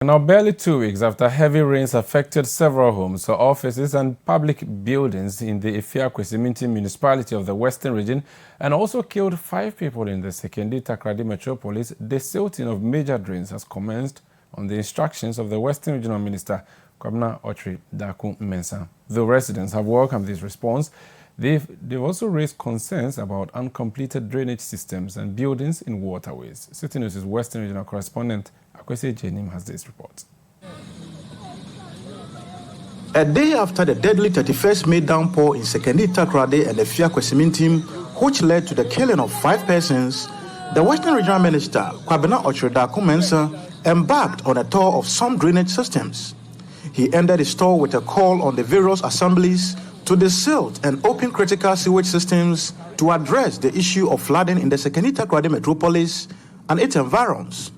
Now, barely 2 weeks after heavy rains affected several homes, offices and public buildings in the Akwasi municipality of the Western region and also killed 5 people in the Takoradi metropolis, De-Silting of major drains has commenced on the instructions of the Western Regional Minister, Agyei. Though residents have welcomed this response, they've also raised concerns about uncompleted drainage systems and buildings in waterways. City News' Western Regional correspondent Akwasi Annim has this report. A day after the deadly 31st May downpour in Takoradi and the Akwasi, which led to the killing of 5 persons, the Western Regional Minister, Agyei, embarked on a tour of some drainage systems. He ended his tour with a call on the various assemblies to de-silt and open critical sewage systems to address the issue of flooding in the Takoradi metropolis and its environs.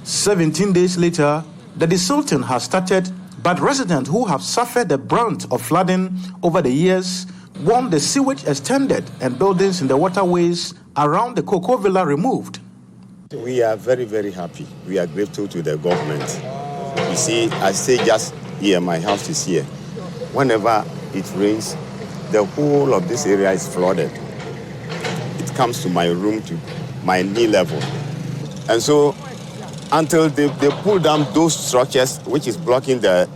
17 days later, the de-silting has started, but residents who have suffered the brunt of flooding over the years want the sewage extended and buildings in the waterways around the Cocoa Villa removed. We are very, very happy. We are grateful to the government. You see, I stay just here, my house is here. Whenever it rains, the whole of this area is flooded. It comes to my room, to my knee level. And so, until they pull down those structures, which is blocking the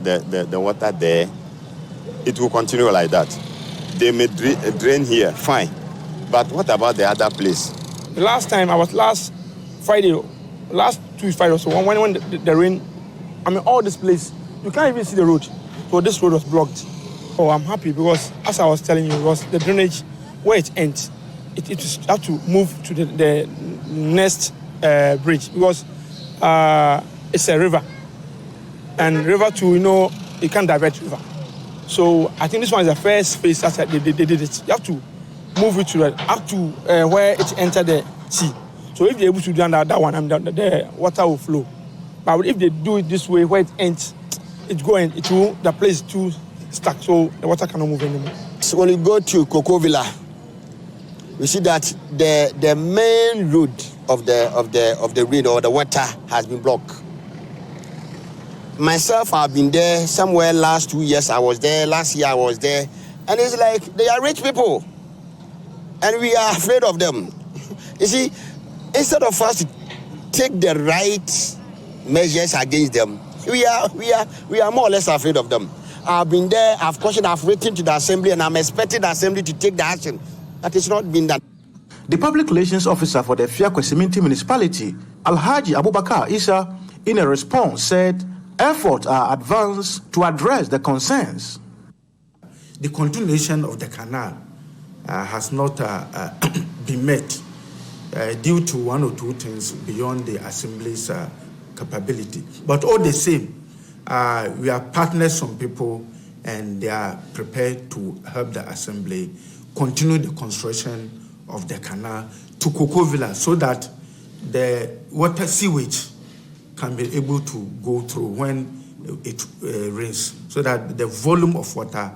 water there, it will continue like that. They may drain here, fine. But what about the other place? The last time, I was last Friday, last 2 Fridays, so when the rain, I mean, all this place, you can't even see the road. So this road was blocked. Oh, I'm happy because, as I was telling you, it was the drainage, where it ends, it have to move to the next bridge because it's a river. And river too, you can't divert river. So I think this one is the first phase that they did it. You have to move it to up to where it entered the sea. So if they're able to do that one, the water will flow. But if they do it this way, where it ends, the place is too stuck, so the water cannot move anymore. So when you go to Cocoa Villa, we see that the main road of the rain or the water has been blocked. Myself, I've been there somewhere last 2 years. I was there. Last year I was there, and it's like they are rich people, and we are afraid of them. You see, instead of us to take the right measures against them, we are more or less afraid of them. I've been there, I've questioned, I've written to the assembly, and I'm expecting the assembly to take the action. That is not been done. The public relations officer for the Akwasi municipality, Alhaji Abubakar Isa, in a response said efforts are advanced to address the concerns. The continuation of the canal has not been met due to 1 or 2 things beyond the assembly's capability. But all the same, we are partners, some people, and they are prepared to help the assembly continue the construction of the canal to Cocoa Villa so that the water sewage can be able to go through when it rains, so that the volume of water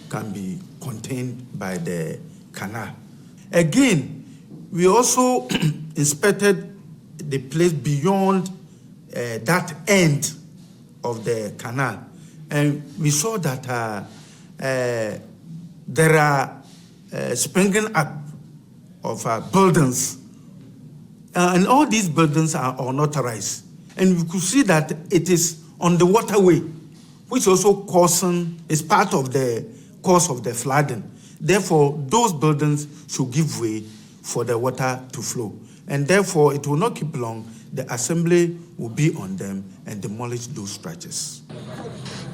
can be contained by the canal. Again, we also inspected the place beyond that end of the canal, and we saw that there are springing up of buildings, and all these buildings are unauthorized, and we could see that it is on the waterway, which also is part of the cause of the flooding. Therefore, those buildings should give way for the water to flow, and therefore it will not keep long. The assembly will be on them and demolish those structures.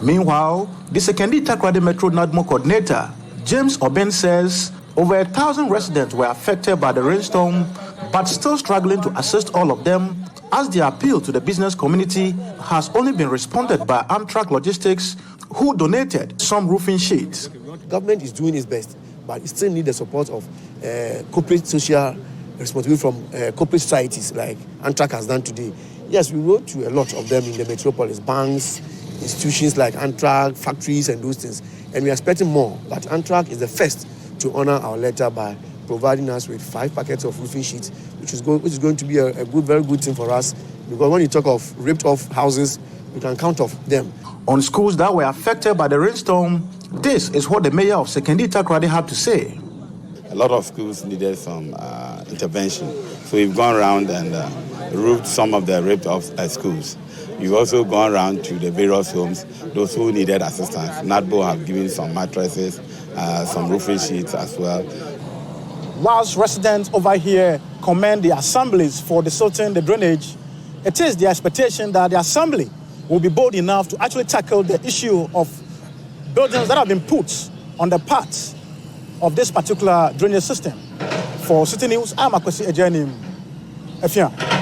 Meanwhile, the Takoradi Metro NADMO coordinator, James Oben, says over 1,000 residents were affected by the rainstorm, but still struggling to assist all of them, as the appeal to the business community has only been responded by Amtrak Logistics, who donated some roofing sheets. The government is doing its best, but it still needs the support of corporate social responsibility from corporate societies like Amtrak has done today. Yes, we wrote to a lot of them in the metropolis, banks, institutions like Amtrak, factories and those things. And we are expecting more, but Amtrak is the first to honor our letter by providing us with 5 packets of roofing sheets, which is going to be a very good thing for us, because when you talk of ripped off houses, we can count off them. On schools that were affected by the rainstorm, this is what the mayor of Sekondi Takoradi had to say. A lot of schools needed some intervention. So we've gone around and roofed some of the ripped off schools. We've also gone around to the various homes, those who needed assistance. NADBO have given some mattresses, some roofing sheets as well. Whilst residents over here commend the assemblies for De-Silting the drainage, it is the expectation that the assembly will be bold enough to actually tackle the issue of buildings that have been put on the path of this particular drainage system. For City News, I'm Akwasi, Agyei, Annim.